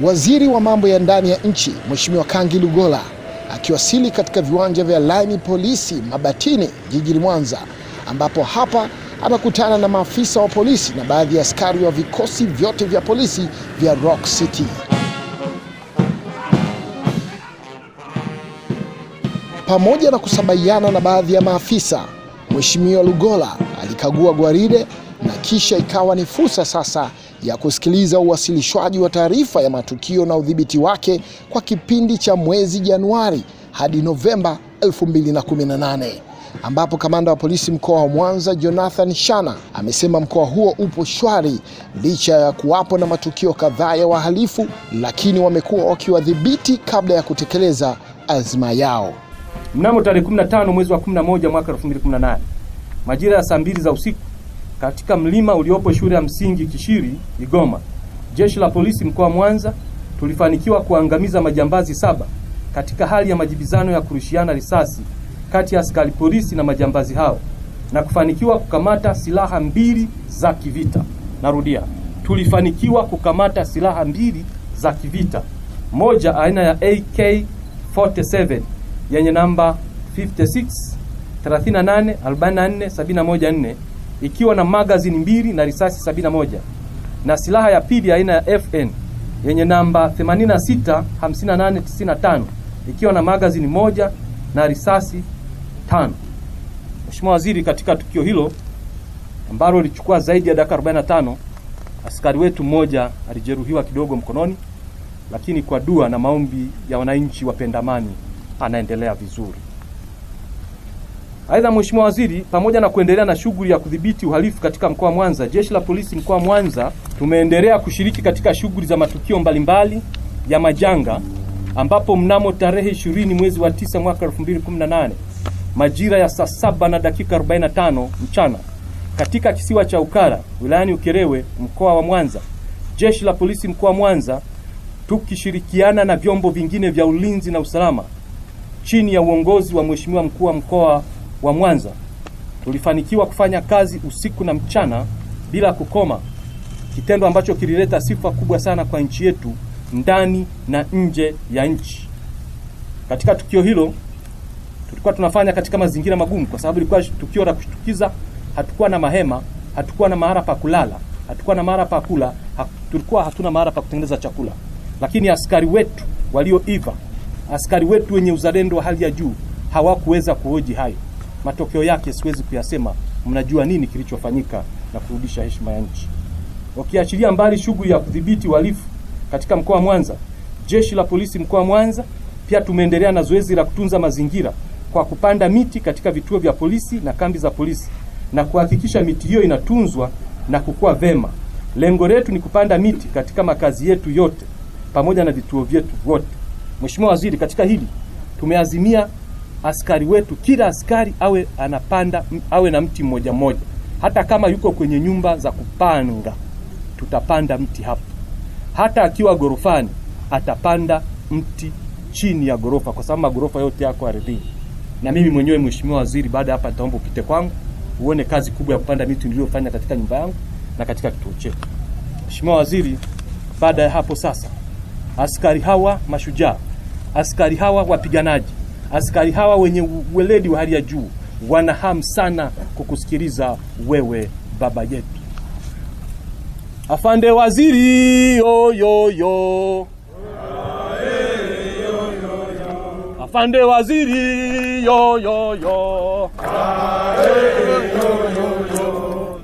Waziri wa mambo ya ndani ya nchi Mheshimiwa Kangi Lugola akiwasili katika viwanja vya Lime Polisi Mabatini jijini Mwanza, ambapo hapa anakutana na maafisa wa polisi na baadhi ya askari wa vikosi vyote vya polisi vya Rock City. Pamoja na kusabahiana na baadhi ya maafisa, Mheshimiwa Lugola alikagua gwaride na kisha ikawa ni fursa sasa ya kusikiliza uwasilishwaji wa taarifa ya matukio na udhibiti wake kwa kipindi cha mwezi Januari hadi Novemba 2018, ambapo kamanda wa polisi mkoa wa Mwanza Jonathan Shana amesema mkoa huo upo shwari licha ya kuwapo na matukio kadhaa ya wahalifu, lakini wamekuwa wakiwadhibiti kabla ya kutekeleza azma yao. Mnamo tarehe 15 mwezi wa 11 mwaka 2018 majira ya saa 2 za usiku katika mlima uliopo shule ya msingi Kishiri Igoma, jeshi la polisi mkoa wa Mwanza tulifanikiwa kuangamiza majambazi 7 katika hali ya majibizano ya kurushiana risasi kati ya askari polisi na majambazi hao na kufanikiwa kukamata silaha 2 za kivita. Narudia, tulifanikiwa kukamata silaha 2 za kivita, moja aina ya AK-47 yenye namba 56 38 44 714 ikiwa na magazini 2 na risasi 71, na silaha ya pili aina ya FN yenye namba 86 58 95 ikiwa na magazini 1 na risasi 5. Mheshimiwa Waziri, katika tukio hilo ambalo lilichukua zaidi ya dakika 45, askari wetu mmoja alijeruhiwa kidogo mkononi, lakini kwa dua na maombi ya wananchi wapenda amani anaendelea vizuri. Aidha, Mheshimiwa Waziri, pamoja na kuendelea na shughuli ya kudhibiti uhalifu katika mkoa wa Mwanza, jeshi la polisi mkoa wa Mwanza tumeendelea kushiriki katika shughuli za matukio mbalimbali ya majanga, ambapo mnamo tarehe 20 mwezi wa 9 mwaka 2018 majira ya saa 7 na dakika 45 mchana katika kisiwa cha Ukara wilayani Ukerewe mkoa wa Mwanza, jeshi la polisi mkoa wa Mwanza tukishirikiana na vyombo vingine vya ulinzi na usalama chini ya uongozi wa Mheshimiwa mkuu wa mkoa wa Mwanza tulifanikiwa kufanya kazi usiku na mchana bila kukoma, kitendo ambacho kilileta sifa kubwa sana kwa nchi yetu ndani na nje ya nchi. Katika tukio hilo tulikuwa tunafanya katika mazingira magumu kwa sababu ilikuwa tukio la kushtukiza. Hatukuwa na mahema, hatukuwa na mahali pa kulala, hatukuwa na mahali pa kula, tulikuwa hatuna mahali pa kutengeneza chakula. Lakini askari wetu walioiva, askari wetu wenye uzalendo wa hali ya juu hawakuweza kuhoji hayo. Matokeo yake siwezi kuyasema, mnajua nini kilichofanyika na kurudisha heshima ya nchi. Wakiachilia mbali shughuli ya kudhibiti uhalifu katika mkoa wa Mwanza, jeshi la polisi mkoa wa Mwanza pia tumeendelea na zoezi la kutunza mazingira kwa kupanda miti katika vituo vya polisi na kambi za polisi na kuhakikisha miti hiyo inatunzwa na kukua vema. Lengo letu ni kupanda miti katika makazi yetu yote pamoja na vituo vyetu vyote. Mheshimiwa Waziri, katika hili tumeazimia askari wetu, kila askari awe na mti mmoja mmoja. Hata kama yuko kwenye nyumba za kupanga, tutapanda mti hapo. Hata akiwa gorofani atapanda mti chini ya gorofa, kwa sababu magorofa yote yako ardhini. Na mimi mwenyewe Mheshimiwa Waziri, baada hapa nitaomba upite kwangu uone kazi kubwa ya kupanda miti niliyofanya katika nyumba yangu na katika kituo chetu. Mheshimiwa Waziri, baada ya hapo sasa, askari hawa mashujaa, askari hawa wapiganaji, askari hawa wenye weledi wa hali ya juu wana hamu sana kukusikiliza wewe baba yetu. Afande Waziri yo yo yo. Afande Waziri yo yo yo.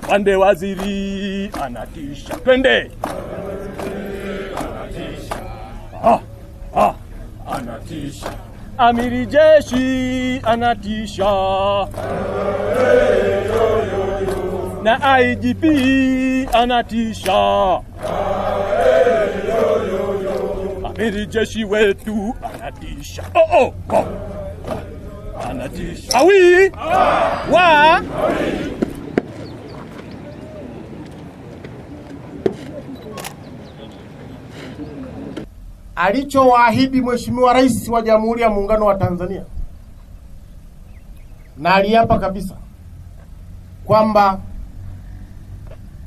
Afande Waziri anatisha. Twende. Anatisha. Amiri jeshi anatisha. Na IGP anatisha. Amiri jeshi wetu anatisha. Anatisha. Awi! Wa! Alichowaahidi Mheshimiwa Rais wa Jamhuri ya Muungano wa Tanzania, na aliapa kabisa kwamba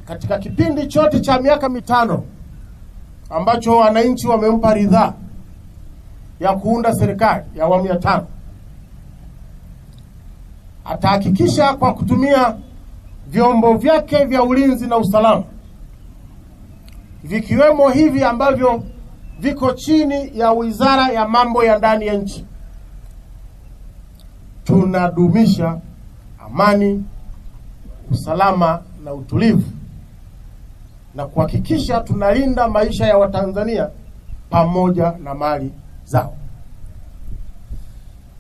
katika kipindi chote cha miaka mitano ambacho wananchi wamempa ridhaa ya kuunda serikali ya awamu ya 5, atahakikisha kwa kutumia vyombo vyake vya ulinzi na usalama, vikiwemo hivi ambavyo viko chini ya Wizara ya Mambo ya Ndani ya Nchi, tunadumisha amani, usalama na utulivu na kuhakikisha tunalinda maisha ya Watanzania pamoja na mali zao.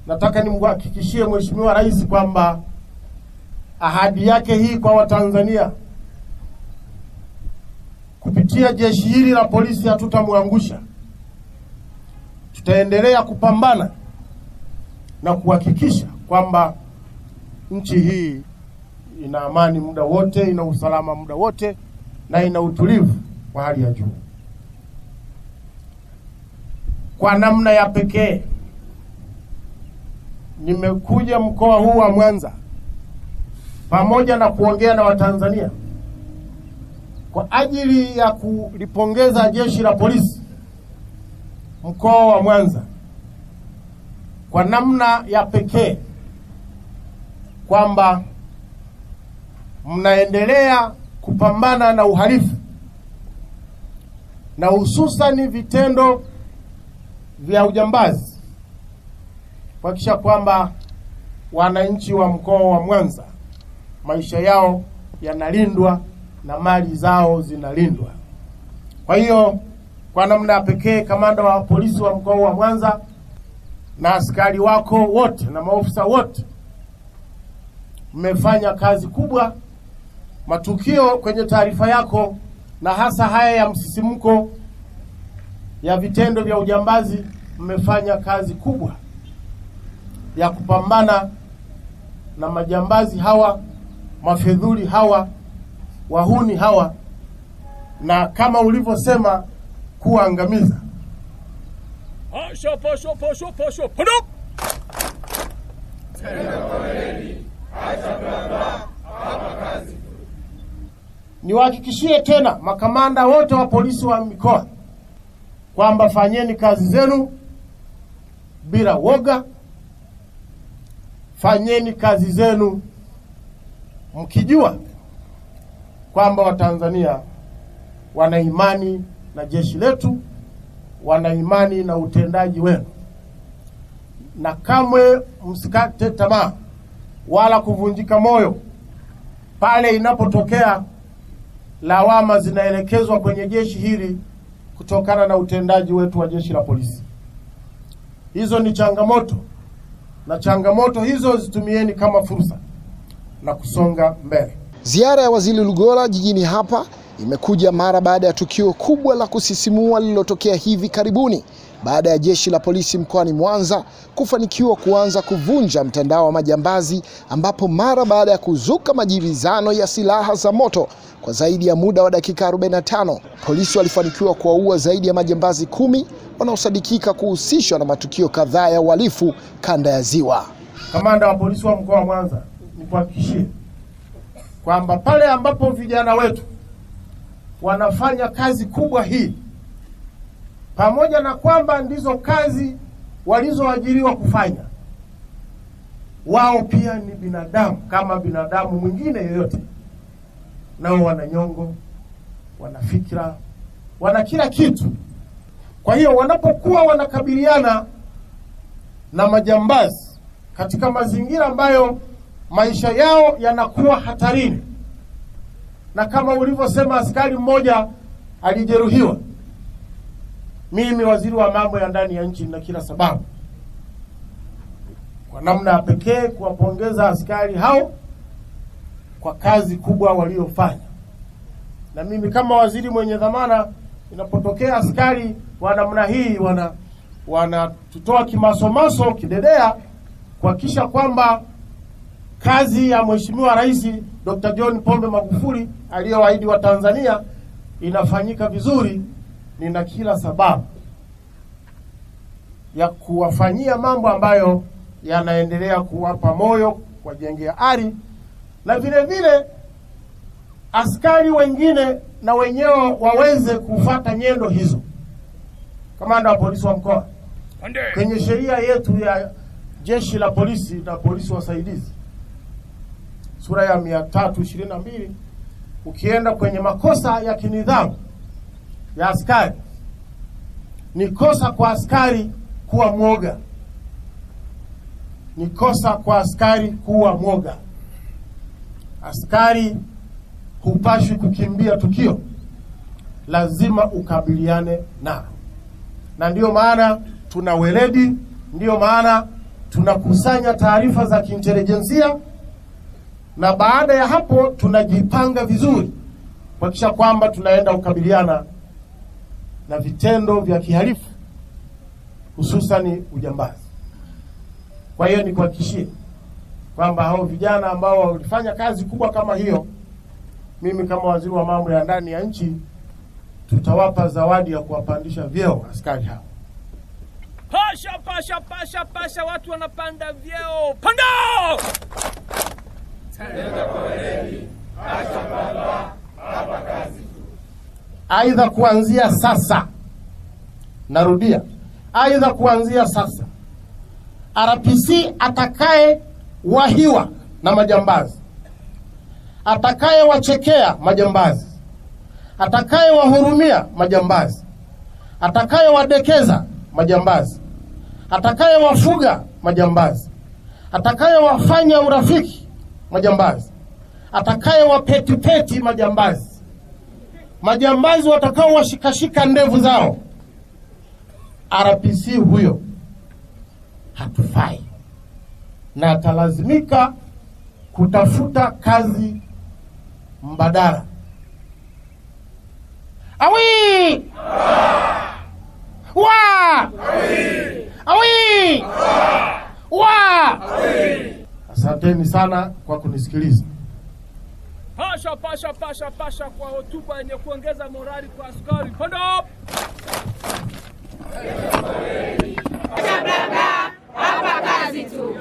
Nataka nimhakikishie Mheshimiwa Rais kwamba ahadi yake hii kwa Watanzania kupitia jeshi hili la polisi hatutamwangusha. Tutaendelea kupambana na kuhakikisha kwamba nchi hii ina amani muda wote, ina usalama muda wote na ina utulivu wa hali ya juu. Kwa namna ya pekee nimekuja mkoa huu wa Mwanza pamoja na kuongea na Watanzania kwa ajili ya kulipongeza jeshi la polisi mkoa wa Mwanza kwa namna ya pekee kwamba mnaendelea kupambana na uhalifu na hususani vitendo vya ujambazi, kuhakikisha kwamba wananchi wa mkoa wa Mwanza maisha yao yanalindwa na mali zao zinalindwa. Kwa hiyo kwa namna ya pekee, kamanda wa polisi wa mkoa wa Mwanza na askari wako wote na maofisa wote mmefanya kazi kubwa. Matukio kwenye taarifa yako na hasa haya ya msisimko ya vitendo vya ujambazi, mmefanya kazi kubwa ya kupambana na majambazi hawa, mafedhuli hawa, wahuni hawa, na kama ulivyosema kuangamiza. Niwahakikishie tena makamanda wote wa polisi wa mikoa kwamba fanyeni kazi zenu bila woga, fanyeni kazi zenu mkijua kwamba Watanzania wana imani na jeshi letu, wana imani na utendaji wenu, na kamwe msikate tamaa wala kuvunjika moyo pale inapotokea lawama zinaelekezwa kwenye jeshi hili kutokana na utendaji wetu wa jeshi la polisi. Hizo ni changamoto, na changamoto hizo zitumieni kama fursa na kusonga mbele. Ziara ya Waziri Lugola jijini hapa imekuja mara baada ya tukio kubwa la kusisimua lililotokea hivi karibuni baada ya jeshi la polisi mkoani Mwanza kufanikiwa kuanza kuvunja mtandao wa majambazi, ambapo mara baada ya kuzuka majibizano ya silaha za moto kwa zaidi ya muda wa dakika 45, polisi walifanikiwa kuwaua zaidi ya majambazi 10 wanaosadikika kuhusishwa na matukio kadhaa ya uhalifu kanda ya Ziwa. Kamanda wa polisi wa mkoa wa Mwanza, nikuhakikishie kwamba pale ambapo vijana wetu wanafanya kazi kubwa hii, pamoja na kwamba ndizo kazi walizoajiriwa kufanya, wao pia ni binadamu kama binadamu mwingine yoyote. Nao wana nyongo, wana fikra, wana kila kitu. Kwa hiyo wanapokuwa wanakabiliana na majambazi katika mazingira ambayo maisha yao yanakuwa hatarini, na kama ulivyosema askari mmoja alijeruhiwa, mimi waziri wa mambo ya ndani ya nchi na kila sababu kwa namna ya pekee kuwapongeza askari hao kwa kazi kubwa waliofanya. Na mimi kama waziri mwenye dhamana, inapotokea askari wa namna hii wanatutoa kimasomaso kidedea kuhakikisha kwamba kazi ya Mheshimiwa Rais Dr. John Pombe Magufuli aliyoahidi wa Tanzania inafanyika vizuri, nina kila sababu ya kuwafanyia mambo ambayo yanaendelea kuwapa moyo, kuwajengea ari, na vile vile askari wengine na wenyewe waweze kufuata nyendo hizo. Kamanda wa polisi wa mkoa, kwenye sheria yetu ya jeshi la polisi na polisi wasaidizi sura ya 322, ukienda kwenye makosa ya kinidhamu ya askari, ni kosa kwa askari kuwa mwoga. Ni kosa kwa askari kuwa mwoga. Askari hupashwi kukimbia tukio, lazima ukabiliane nalo. Na ndiyo maana tuna weledi, ndiyo maana tunakusanya taarifa za kiintelijensia, na baada ya hapo tunajipanga vizuri kuhakikisha kwamba tunaenda kukabiliana na vitendo vya kihalifu, hususani ujambazi. Kwa hiyo nikuhakikishie kwamba hao vijana ambao walifanya kazi kubwa kama hiyo, mimi kama waziri wa mambo ya ndani ya nchi, tutawapa zawadi ya kuwapandisha vyeo askari hao. Pasha, pasha, pasha, pasha, watu wanapanda vyeo. Panda! Aidha kuanzia sasa, narudia, aidha kuanzia sasa, RPC atakaye wahiwa na majambazi, atakaye wachekea majambazi, atakaye wahurumia majambazi, atakaye wadekeza majambazi, atakaye wafuga majambazi, atakaye wafanya urafiki majambazi, atakaye wapetipeti majambazi, majambazi watakao washikashika ndevu zao, RPC huyo hatufai na atalazimika kutafuta kazi mbadala. Awi! Wa! Awi! Wa! Asanteni sana kwa kunisikiliza. Pasha, pasha, pasha, pasha kwa hotuba yenye kuongeza morali kwa askari. Panda! Hapa kazi tu.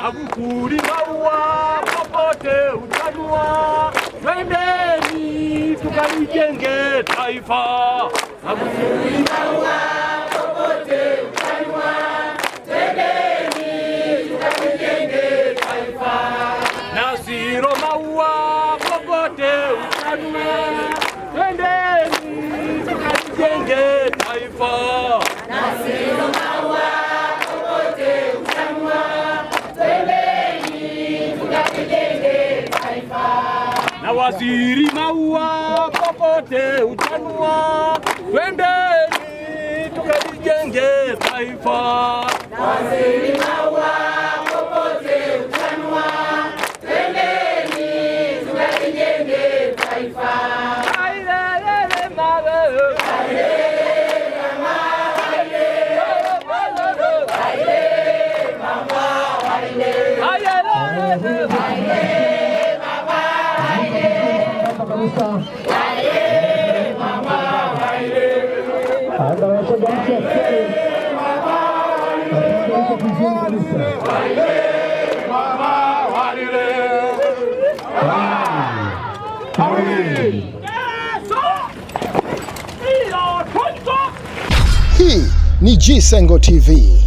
Abukuri maua popote utanua, twendeni tukalijenge taifa. Abukuri maua popote utanua, twendeni tukalijenge taifa. Nasiro maua popote utanua, twendeni tukalijenge taifa. Nasiro maua popote utanua, na waziri maua popote utanua, twendeni tukalijenge taifa. Na waziri maua popote utanua, twendeni tukalijenge taifa. Ailele mawe, ailele mama, ailele mama, ailele Hii ni G-Sengo TV.